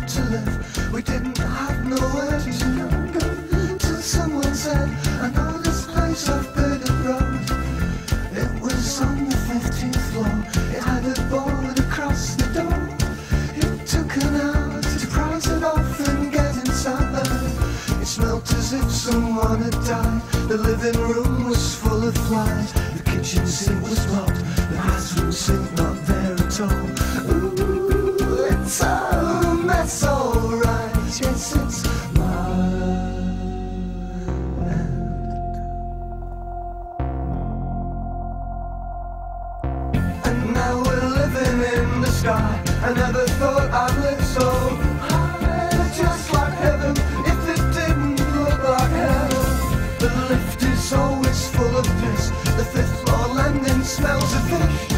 wanted to live. We didn't have nowhere to go till someone said, I know this place off Birded Road. It was on the 15th floor. It had a board across the door. It took an hour to price it off and get inside. It smelt as if someone had died. The living room was full of flies. The kitchen sink was blocked. The bathroom sink not there at all. Ooh, it's a mess, alright. Yes, it's my end. And now we're living in the sky. I never thought I'd live so high, just like heaven. If it didn't look like hell. The lift is always full of piss. The 5th floor landing smells of fish.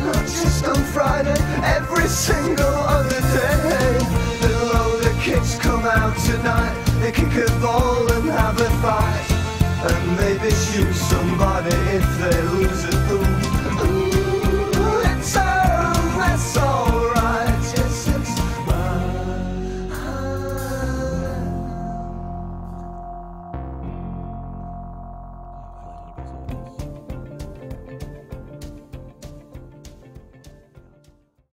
Not just on Friday, every single other day. Below, the kids come out tonight. They kick a ball